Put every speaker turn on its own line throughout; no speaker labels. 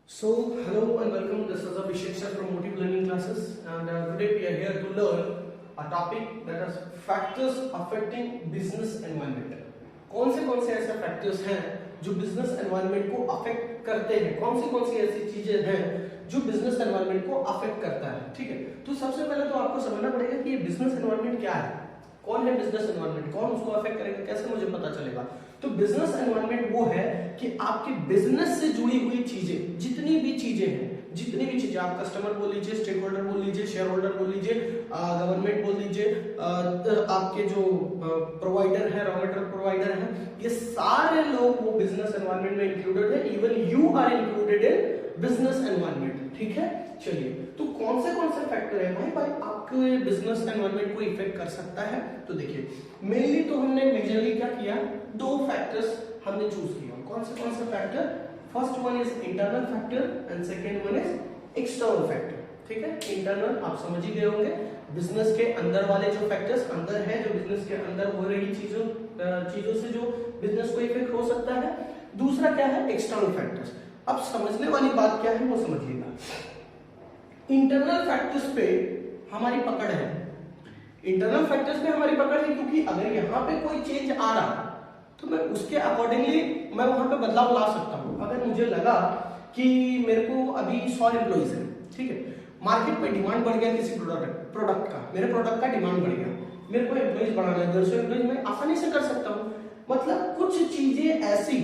Hello and welcome. This is Abhishek sir from Motive Learning Classes, and today we are here to learn a topic that is factors affecting business environment. कौन से ऐसे factors हैं जो business environment को affect करते हैं? कौन सी ऐसी चीजें हैं जो बिजनेस एनवायरनमेंट को अफेक्ट करता है? ठीक है, तो सबसे पहले तो आपको समझना पड़ेगा कि ये बिजनेस एनवायरनमेंट क्या है, कौन है बिजनेस एनवायरनमेंट, कौन उसको अफेक्ट करेगा, कैसे मुझे पता चलेगा? तो बिजनेस एनवायरनमेंट वो है कि आपके बिजनेस से जुड़ी हुई चीजें, जितनी भी चीजें आप कस्टमर बोल लीजिए, स्टेक होल्डर बोल लीजिए, शेयर होल्डर बोल लीजिए, गवर्नमेंट बोल लीजिए, आपके जो प्रोवाइडर है, रॉ मटेरियल प्रोवाइडर है, ये सारे लोग वो बिजनेस एनवायरनमेंट में इंक्लूडेड है। Even you are included in business environment. ठीक है, चलिए, तो कौन से फैक्टर है भाई आपके बिजनेस एनवायरनमेंट को इफेक्ट कर सकता है? तो देखिए, मेनली तो हमने मेजरली क्या किया, दो फैक्टर्स हमने चूज किया। कौन से factor? First one is internal factor and second one is external factor. ठीक है, इंटरनल आप समझ ही गए होंगे, बिजनेस के अंदर वाले जो फैक्टर्स अंदर है, जो बिजनेस के अंदर हो रही चीजों से जो बिजनेस को इफेक्ट हो सकता है। दूसरा क्या है? External factors. अब समझने वाली बात क्या है वो समझिएगा। इंटरनल फैक्टर्स पे हमारी पकड़ है, इंटरनल फैक्टर्स पे हमारी पकड़ है, क्योंकि अगर यहाँ पे कोई चेंज आ रहा तो मैं उसके अकॉर्डिंगली मैं वहां पे बदलाव ला सकता हूँ। अगर मुझे लगा कि मेरे को अभी 100 एम्प्लॉइज है, ठीक है, मार्केट में डिमांड बढ़ गया किसी प्रोडक्ट का, मेरे प्रोडक्ट का डिमांड बढ़ गया, मेरे को एम्प्लॉइज बढ़ाना है, 200 एम्प्लॉइज मैं आसानी से कर सकता हूँ। मतलब कुछ चीजें ऐसी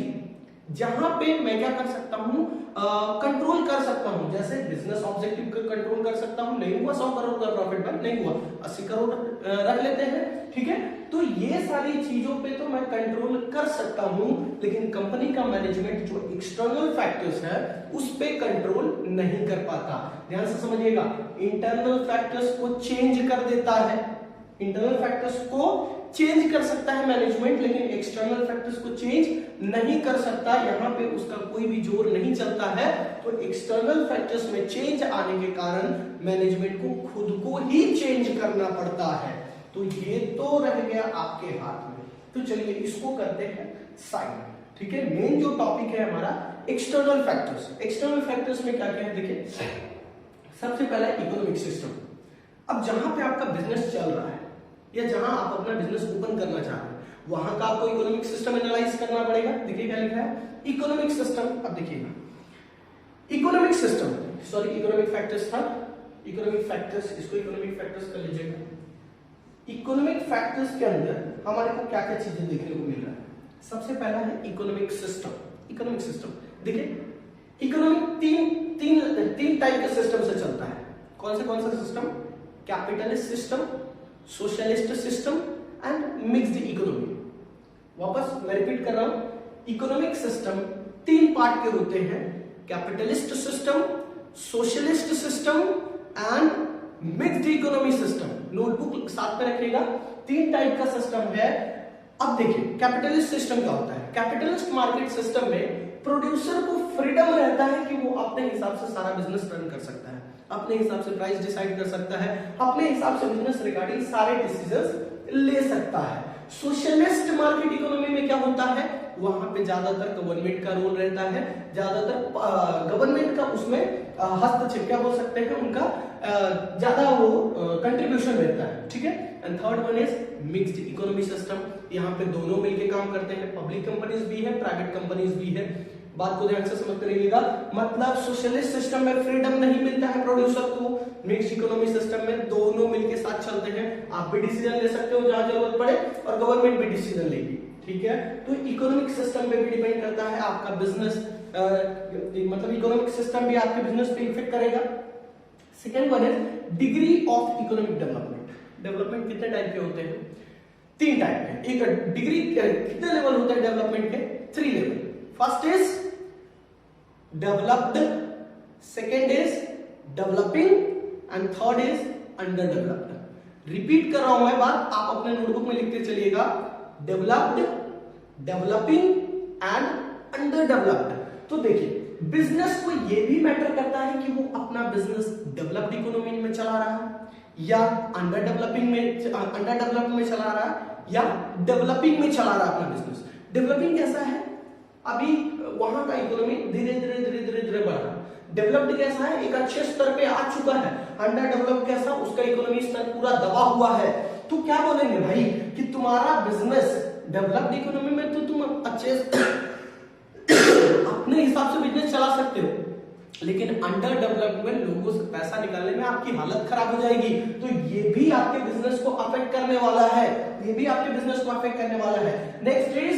जहां पे मैं क्या कर सकता हूं, कंट्रोल कर सकता हूं। जैसे बिजनेस ऑब्जेक्टिव को कंट्रोल कर सकता हूं, नहीं हुआ 100 करोड़ का प्रॉफिट भाई, नहीं हुआ 80 करोड़ रख लेते हैं, ठीक है। तो ये सारी चीजों पे तो मैं कंट्रोल कर सकता हूं, लेकिन कंपनी का मैनेजमेंट जो एक्सटर्नल फैक्टर्स है उस पे कंट्रोल नहीं कर पाता। ध्यान से समझिएगा, इंटरनल फैक्टर्स को चेंज कर देता है, इंटरनल फैक्टर्स को चेंज कर सकता है मैनेजमेंट, लेकिन एक्सटर्नल फैक्टर्स को चेंज नहीं कर सकता। यहां पे उसका कोई भी जोर नहीं चलता है। तो एक्सटर्नल फैक्टर्स में चेंज आने के कारण मैनेजमेंट को खुद को ही चेंज करना पड़ता है। तो ये तो रह गया आपके हाथ में। तो चलिए इसको करते हैं साइड, ठीक है। मेन जो टॉपिक है हमारा एक्सटर्नल फैक्टर्स। एक्सटर्नल फैक्टर्स में क्या क्या है देखिए, सबसे पहला इकोनॉमिक सिस्टम। अब जहां पे आपका बिजनेस चल रहा है या जहां आप अपना बिजनेस ओपन करना चाह रहे हैं, वहां का आपको इकोनॉमिक सिस्टम एनालाइज करना पड़ेगा। देखिए क्या लिखा है, इकोनॉमिक सिस्टम। अब देखिएगा, economic system, sorry economic factors था, इकोनॉमिक फैक्टर्स, इसको इकोनॉमिक फैक्टर्स कर लीजिएगा। इकोनॉमिक फैक्टर्स के अंदर हमारे को क्या क्या चीजें देखने को मिल रहा है? सबसे पहला है इकोनॉमिक सिस्टम। इकोनॉमिक सिस्टम देखिए, इकोनॉमिक तीन टाइप के सिस्टम से चलता है। कौन सा system? Capitalist system, socialist system and mixed economy. वापस मैं रिपीट कर रहा हूं, इकोनॉमिक सिस्टम 3 पार्ट के होते हैं, capitalist system, socialist system and mixed economy system. Notebook साथ में रखिएगा, 3 टाइप का सिस्टम है। अब देखिए कैपिटलिस्ट सिस्टम क्या होता है। कैपिटलिस्ट मार्केट सिस्टम में प्रोड्यूसर को फ्रीडम रहता है कि वो अपने हिसाब से सारा बिजनेस रन कर सकता है, अपने हिसाब से प्राइस डिसाइड कर सकता है, अपने हिसाब से बिजनेस रिगार्डिंग सारे डिसीजंस ले सकता है। सोशलिस्ट मार्केट इकोनॉमी में क्या होता है, वहां पे ज्यादातर गवर्नमेंट का रोल रहता है, ज्यादातर गवर्नमेंट का उसमें हस्तक्षेप, क्या बोल सकते हैं, उनका ज्यादा वो कंट्रीब्यूशन रहता है, ठीक है। And third one is mixed economy system. यहाँ पे दोनों मिलके काम करते हैं, पब्लिक कंपनीज भी है, प्राइवेट कंपनीज भी है। बात को ध्यान से समझते रहिएगा। मतलब सोशलिस्ट सिस्टम में फ्रीडम नहीं मिलता है प्रोड्यूसर को, मिक्स्ड इकोनॉमी सिस्टम में दोनों मिलके साथ चलते हैं। आप भी डिसीजन ले सकते हो जहां जरूरत पड़े और गवर्नमेंट भी डिसीजन लेगी, ठीक है। तो इकोनॉमिक सिस्टम पे भी डिपेंड करता है आपका बिजनेस, मतलब इकोनॉमिक सिस्टम भी आपके बिजनेस पे इफेक्ट करेगा। Second one is degree of economic development. Development कितने टाइप के होते हैं? 3 टाइप के। एक डिग्री, कितने लेवल होते हैं डेवलपमेंट के? 3 level. First is developed, second is developing and third is under developed. Repeat कर रहा हूं मैं बात, आप अपने नोटबुक में लिखते चलिएगा, developed, developing and under developed. तो देखिए, बिजनेस को यह भी मैटर करता है कि वो अपना बिजनेस डेवलप्ड इकोनॉमी में चला रहा है या अंडर डेवलपिंग में, अंडर डेवलप्ड में चला रहा है या डेवलपिंग में चला रहा है अपना बिजनेस। डेवलपिंग कैसा है? अभी वहां का इकोनॉमी धीरे धीरे बढ़ा, डेवलप्ड कैसा है, एक अच्छे स्तर पे आ चुका है। अंडर डेवलप्ड कैसा, उसका इकोनॉमी स्तर पूरा दबा हुआ है। तो क्या बोलेंगे भाई कि तुम्हारा बिजनेस डेवलप्ड इकोनॉमी में तो तुम अच्छे अपने हिसाब से बिजनेस चला सकते हो, लेकिन अंडर डेवलपमेंट लोगों से पैसा निकालने में आपकी हालत खराब हो जाएगी। तो ये भी आपके बिजनेस को अफेक्ट करने वाला है, ये भी आपके बिजनेस को अफेक्ट करने वाला है। Next is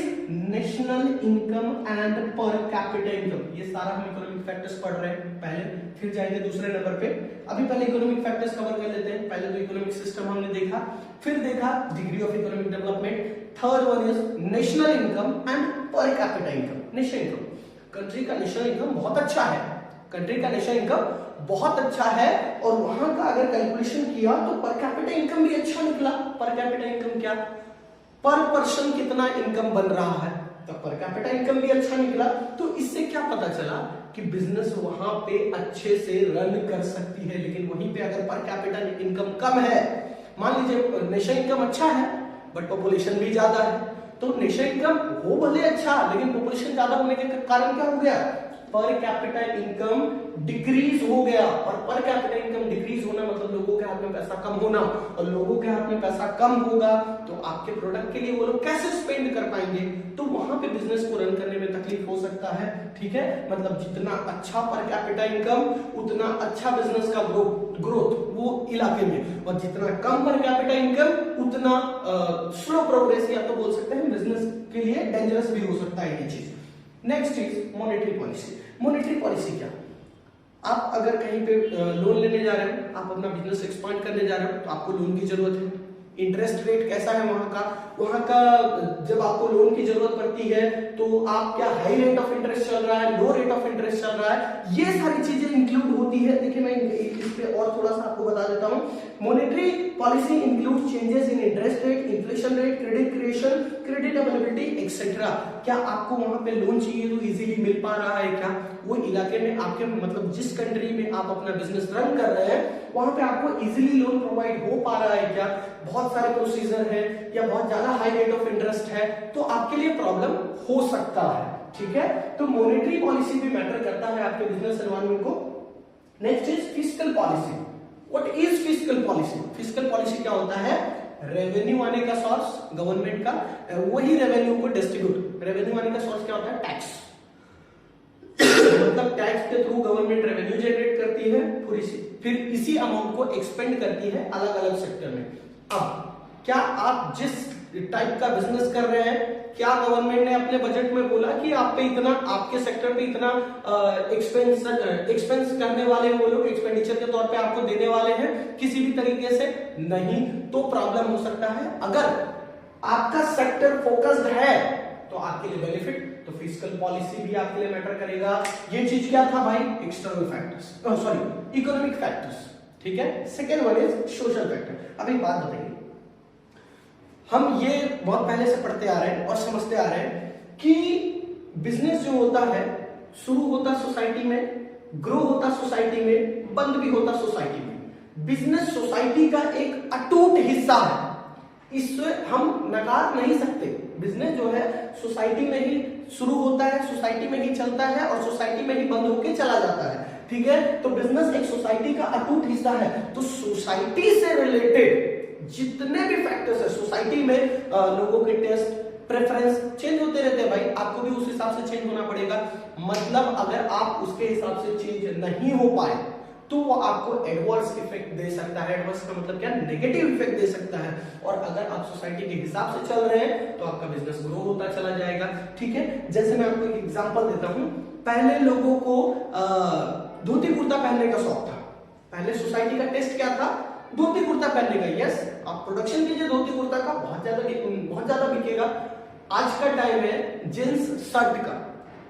national income and per capita income. ये सारा हम इकोनॉमिक फैक्टर्स पढ़ रहे हैं पहले, फिर जाएंगे दूसरे नंबर पे। अभी पहले इकोनॉमिक फैक्टर्स कवर कर लेते हैं। पहले तो इकोनॉमिक सिस्टम हमने देखा, फिर देखा degree of economic development. Third one is national income and per capita income. National income, country का नेशनल इनकम बहुत अच्छा है, कंट्री का नेशनल इनकम बहुत अच्छा है, और वहां का अगर कैलकुलेशन किया तो पर कैपिटा इनकम भी अच्छा निकला। पर कैपिटा इनकम क्या, पर पर्सन कितना इनकम बन रहा है, तो पर कैपिटा इनकम भी अच्छा निकला। तो इससे क्या पता चला कि बिजनेस वहां पे अच्छे से रन कर सकती है। लेकिन वहीं पे अगर पर कैपिटा इनकम कम है, मान लीजिए नेशनल इनकम अच्छा है बट पॉपुलेशन भी ज्यादा है, तो नेशनल इनकम हो भले अच्छा, लेकिन पॉपुलेशन ज्यादा होने के कारण क्या हो गया, पर कैपिटा इनकम डिक्रीज हो गया। और पर कैपिटा इनकम डिक्रीज होना मतलब लोगों के हाथ में पैसा कम होना, और लोगों के हाथ में पैसा कम होगा तो आपके प्रोडक्ट के लिए वो लोग कैसे स्पेंड कर पाएंगे, तो वहां पे बिजनेस को रन करने में तकलीफ हो सकता है। ठीक है, मतलब जितना अच्छा पर कैपिटा इनकम उतना अच्छा बिजनेस का ग्रोथ वो इलाके में, और जितना कम पर कैपिटा इनकम उतना स्लो प्रोग्रेस, या तो बोल सकते हैं बिजनेस के लिए डेंजरस भी हो सकता है ये चीज। Next is monetary policy. Monetary policy क्या, आप अगर कहीं पे लोन लेने जा रहे हो, आप अपना बिजनेस एक्सपांड करने जा रहे हो, तो आपको लोन की जरूरत है। इंटरेस्ट रेट कैसा है वहां का जब आपको लोन की जरूरत पड़ती है तो आप क्या हाई रेट ऑफ इंटरेस्ट चल रहा है, लो रेट ऑफ इंटरेस्ट चल रहा है, ये सारी चीजें इंक्लूड होती है। देखिए मैं इस पे और थोड़ा सा आपको बता देता हूं। Monetary policy include changes in interest rate, inflation rate, credit creation, credit availability etcetera. क्या आपको वहां पे लोन चाहिए तो इजीली मिल पा रहा है क्या, वो इलाके में आपके मतलब जिस कंट्री में आप अपना बिजनेस रन कर रहे हैं वहां पे आपको इजीली लोन प्रोवाइड हो पा रहा है क्या, बहुत सारे प्रोसीजर है या बहुत ज्यादा हाई रेट ऑफ इंटरेस्ट है, तो आपके लिए प्रॉब्लम हो सकता है। ठीक है, तो मॉनेटरी पॉलिसी भी मैटर करता है आपके बिजनेस एनवायरनमेंट को। Next is fiscal policy. What is fiscal policy? Fiscal policy क्या होता है, रेवेन्यू आने का सोर्स गवर्नमेंट का, वही रेवेन्यू को डिस्ट्रीब्यूट। रेवेन्यू आने का सोर्स क्या होता है, टैक्स। मतलब टैक्स के थ्रू गवर्नमेंट रेवेन्यू जनरेट करती है, फिर इसी अमाउंट को एक्सपेंड करती है अलग अलग सेक्टर में। अब क्या आप जिस टाइप का बिजनेस कर रहे हैं, क्या गवर्नमेंट ने अपने बजट में बोला कि आप पे इतना, आपके सेक्टर पे इतना एक्सपेंस करने वाले वो लोग एक्सपेंडिचर के तौर पे आपको देने वाले हैं किसी भी तरीके से? नहीं। तो प्रॉब्लम हो सकता है। अगर आपका सेक्टर फोकस्ड है तो आपके लिए बेनिफिट, तो फिस्कल पॉलिसी भी आपके लिए मैटर करेगा। ये चीज क्या था भाई, external factors, sorry economic factors. ठीक है, second one is social factor. अब एक बात बताइए, हम ये बहुत पहले से पढ़ते आ रहे हैं और समझते आ रहे हैं कि बिजनेस जो होता है शुरू होता सोसाइटी में, ग्रो होता सोसाइटी में, बंद भी होता सोसाइटी में। बिजनेस सोसाइटी का एक अटूट हिस्सा है, इससे हम नकार नहीं सकते। बिजनेस जो है सोसाइटी में ही शुरू होता है, सोसाइटी में ही चलता है और सोसाइटी में ही बंद होके चला जाता है। ठीक है, तो बिजनेस एक सोसाइटी का अटूट हिस्सा है। तो सोसाइटी से रिलेटेड जितने भी फैक्टर्स है सोसाइटी में, लोगों के टेस्ट प्रेफरेंस चेंज होते रहते हैं भाई, आपको भी उस हिसाब से चेंज होना पड़ेगा। मतलब अगर आप उसके हिसाब से चेंज नहीं हो पाए तो वो आपको एडवर्स इफेक्ट दे सकता है। एडवर्स का मतलब क्या, नेगेटिव इफेक्ट दे सकता है। और अगर आप सोसाइटी के हिसाब से चल रहे हैं तो आपका बिजनेस ग्रो होता चला जाएगा। ठीक है, जैसे मैं आपको एक एग्जांपल देता हूं। पहले लोगों को धोती कुर्ता पहनने का शौक था। पहले सोसाइटी का टेस्ट क्या था, धोती कुर्ता पहनने का। यस, आप प्रोडक्शन कीजिए धोती कुर्ता का, बहुत ज्यादा बिकेगा। आज का टाइम है जींस शर्ट का,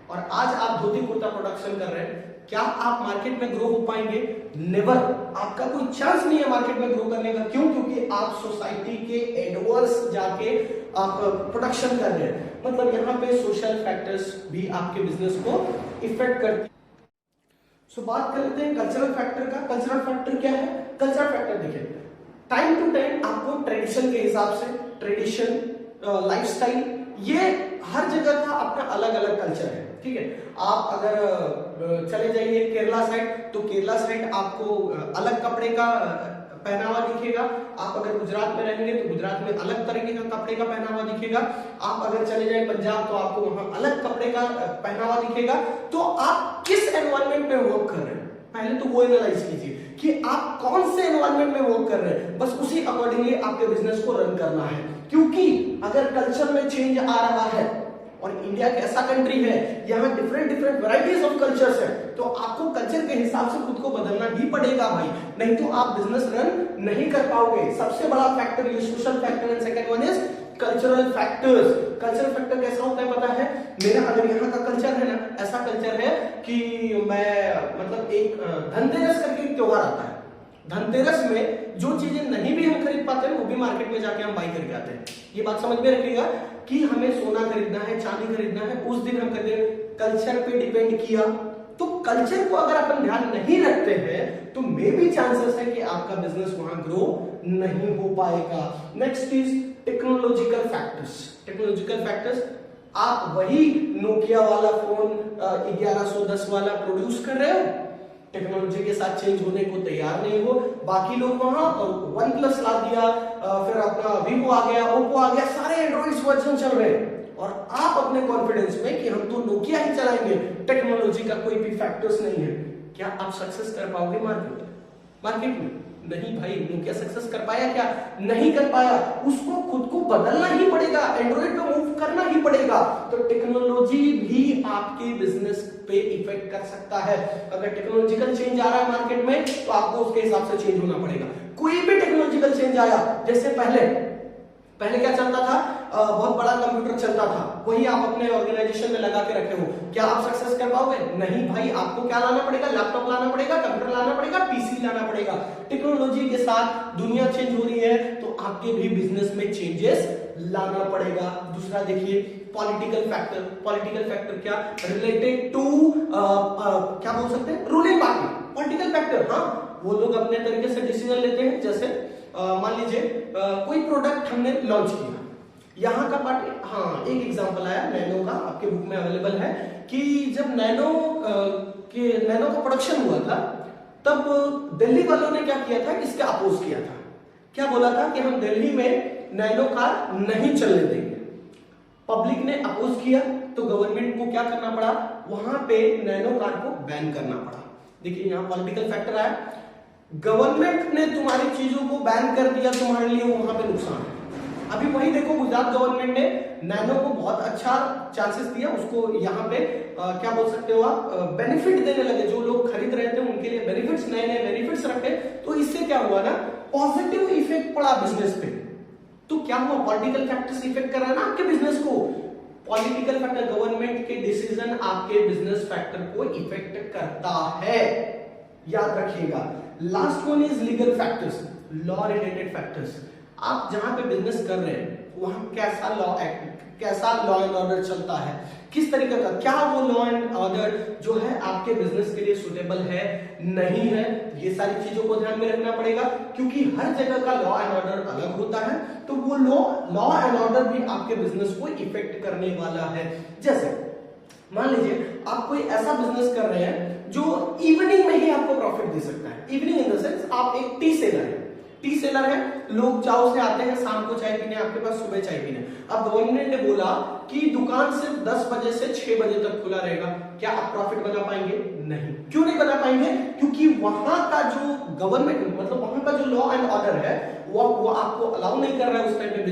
और आज आप धोती कुर्ता प्रोडक्शन कर रहे हैं। क्या आप मार्केट में ग्रो हो पाएंगे? नेवर। आपका कोई चांस नहीं है मार्केट में ग्रो करने का। क्यों? क्योंकि आप सोसाइटी के एडवर्स जाके आप प्रोडक्शन कर रहे हैं। मतलब यहाँ पे सोशल फैक्टर्स भी आपके बिजनेस को इफेक्ट करते हैं। सो बात कर लेते हैं कल्चरल फैक्टर का। कल्चरल फैक्टर क्या है? कल्चरल फैक्टर देखिए, टाइम टू टाइम आपको ट्रेडिशन के हिसाब से, ट्रेडिशन, लाइफस्टाइल, ये हर जगह का अपना अलग अलग कल्चर है, ठीक है। आप अगर चले जाइए केरला साइड, तो केरला साइड आपको अलग कपड़े का पहनावा दिखेगा। आप अगर गुजरात में रहेंगे तो गुजरात में अलग तरीके का कपड़े का पहनावा दिखेगा। आप अगर चले जाए पंजाब तो आपको वहां अलग कपड़े का पहनावा दिखेगा। तो आप किस एनवायरनमेंट में वर्क कर रहे हैं, पहले तो वो एनालाइज कीजिए कि आप कौन से एनवायरनमेंट में वर्क कर रहे हैं। बस उसी अकॉर्डिंगली आपके बिजनेस को रन करना है, क्योंकि अगर कल्चर में चेंज आ रहा है, और इंडिया एक ऐसा कंट्री है यहाँ डिफरेंट वैरायटीज ऑफ कल्चर्स है, तो आपको कल्चर के हिसाब से खुद को बदलना ही पड़ेगा भाई, नहीं तो आप बिजनेस रन नहीं कर पाओगे। सबसे बड़ा फैक्टर ये social factor, and second one is cultural factors. Cultural factor कैसा होता है पता है? मेरा अगर यहाँ का कल्चर है ना, ऐसा कल्चर है कि मैं मतलब एक धनतेरस करके एक त्योहार आता है, धनतेरस में जो चीजें नहीं भी हम खरीद पाते हैं वो भी मार्केट में जाके हम बाई करके आते हैं। ये बात समझ में रखिएगा कि हमें सोना खरीदना है, चांदी खरीदना है, उस दिन हम कहते हैं कल्चर पे डिपेंड किया। तो कल्चर को अगर अपन ध्यान नहीं रखते हैं तो मे बी चांसेस है कि आपका बिजनेस वहां ग्रो नहीं हो पाएगा। Next is technological factors. Technological factors, आप वही नोकिया वाला फोन 1110 वाला प्रोड्यूस कर रहे हो, टेक्नोलॉजी के साथ चेंज होने को तैयार नहीं हो। बाकी लोग वहां वन प्लस ला दिया, फिर अपना वीवो आ गया, ओप्पो आ गया, सारे एंड्रॉइड वर्जन चल रहे हैं, और आप अपने कॉन्फिडेंस में कि हम तो नोकिया ही चलाएंगे, टेक्नोलॉजी का कोई भी फैक्टर्स नहीं है। क्या आप सक्सेस कर पाओगे मार्केट में? नहीं भाई, नोकिया सक्सेस कर पाया क्या? नहीं कर पाया। उसको खुद को बदलना ही पड़ेगा, एंड्रॉइड पे मूव करना ही पड़ेगा। तो टेक्नोलॉजी भी आपके बिजनेस पे इफेक्ट कर सकता है। अगर टेक्नोलॉजिकल चेंज आ रहा है मार्केट में तो आपको उसके हिसाब से चेंज होना पड़ेगा। कोई भी टेक्नोलॉजिकल चेंज आया, जैसे पहले क्या चलता था, बहुत बड़ा कंप्यूटर चलता था, वही आप अपने ऑर्गेनाइजेशन में लगा के रखे हो, क्या आप सक्सेस कर पाओगे? नहीं भाई, आपको क्या लाना पड़ेगा? लैपटॉप लाना पड़ेगा, कंप्यूटर लाना पड़ेगा, पीसी लाना पड़ेगा। टेक्नोलॉजी के साथ दुनिया चेंज हो रही है तो आपके भी बिजनेस में चेंजेस लाना पड़ेगा। दूसरा देखिए पॉलिटिकल फैक्टर। पॉलिटिकल फैक्टर क्या? रिलेटेड टू क्या बोल सकते हैं, रूलिंग पार्टी। पॉलिटिकल फैक्टर, हाँ, वो लोग अपने तरीके से डिसीजन लेते हैं। जैसे मान लीजिए कोई प्रोडक्ट हमने लॉन्च किया, यहाँ का पार्टी, हाँ एक एग्जांपल आया नैनो का, आपके बुक में अवेलेबल है, कि जब नैनो का प्रोडक्शन हुआ था तब दिल्ली वालों ने क्या किया था, इसका अपोज किया था। क्या बोला था कि हम दिल्ली में नैनो कार नहीं चलने देंगे। पब्लिक ने अपोज किया तो गवर्नमेंट को क्या करना पड़ा, वहां पे नैनो कार को बैन करना पड़ा। देखिए यहाँ पॉलिटिकल फैक्टर आया, गवर्नमेंट ने तुम्हारी चीजों को बैन कर दिया, तुम्हारे लिए वहां पे नुकसान है। अभी वही देखो, गुजरात गवर्नमेंट ने नैनो को बहुत अच्छा चांसेस दिया, उसको यहाँ पे क्या बोल सकते हो आप, बेनिफिट देने लगे। जो लोग खरीद रहे थे उनके लिए बेनिफिट्स, नए नए बेनिफिट्स रखे, तो इससे क्या हुआ ना, पॉजिटिव इफेक्ट पड़ा बिजनेस पे। तो क्या हुआ, पॉलिटिकल फैक्टर्स इफेक्ट कर रहा है ना आपके बिजनेस को। पॉलिटिकल फैक्टर, गवर्नमेंट के डिसीजन आपके बिजनेस फैक्टर को इफेक्ट करता है, याद रखिएगा। Last one is legal factors, law related factors. आप जहां पे बिजनेस कर रहे हैं वहां कैसा लॉ एंड ऑर्डर चलता है, किस तरीके का, क्या वो लॉ एंड ऑर्डर जो है आपके बिजनेस के लिए सुटेबल है, नहीं है, ये सारी चीजों को ध्यान में रखना पड़ेगा, क्योंकि हर जगह का लॉ एंड ऑर्डर अलग होता है। तो वो लॉ एंड ऑर्डर भी आपके बिजनेस को इफेक्ट करने वाला है। जैसे मान लीजिए आप कोई ऐसा बिजनेस कर रहे हैं जो इवनिंग में ही आपको प्रॉफिट दे सकता है। इवनिंग इन द सेंस आप एक टी सेलर है, लोग चाव से आते हैं शाम को चाय पीने, आपके पास सुबह चाय पीने। अब गवर्नमेंट ने बोला कि दुकान सिर्फ 10 बजे से 6 बजे तक खुला रहेगा, क्या आप प्रॉफिट बना पाएंगे? नहीं। क्यों नहीं बना पाएंगे? क्योंकि वहां का जो गवर्नमेंट, मतलब वहां का जो लॉ एंड ऑर्डर है वो आपको अलाउ नहीं कर रहा है उस टाइम पे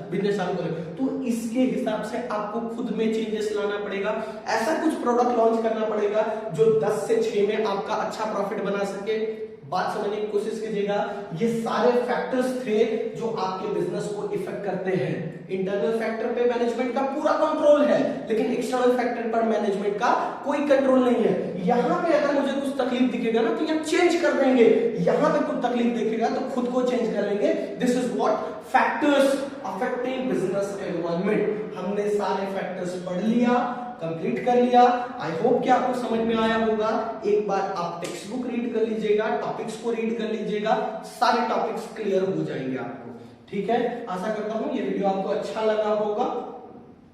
बिजनेस चालू करें। तो इसके हिसाब से आपको खुद में चेंजेस लाना पड़ेगा, ऐसा कुछ प्रोडक्ट लॉन्च करना पड़ेगा जो 10 से 6 में आपका अच्छा प्रॉफिट बना सके। बात समझने की कोशिश कीजिएगा, ये सारे फैक्टर्स थे जो आपके बिजनेस को इफेक्ट करते हैं। इंटरनल फैक्टर पे मैनेजमेंट का पूरा कंट्रोल है, लेकिन एक्सटर्नल फैक्टर पर मैनेजमेंट का कोई कंट्रोल नहीं है। यहां पे अगर मुझे कुछ तकलीफ दिखेगा ना तो ये चेंज कर देंगे, यहां पे कुछ तकलीफ दिखेगा तो खुद को चेंज कर लेंगे। This is what factors affecting business environment. हमने सारे फैक्टर्स पढ़ लिया, कंप्लीट कर लिया। आई होप कि आपको समझ में आया होगा। एक बार आप टेक्स्ट बुक रीड कर लीजिएगा, टॉपिक्स को रीड कर लीजिएगा, सारे टॉपिक्स क्लियर हो जाएंगे आपको। ठीक है, आशा करता हूं ये वीडियो आपको अच्छा लगा होगा।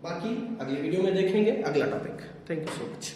बाकी अगले वीडियो में देखेंगे अगला topic. Thank you so much.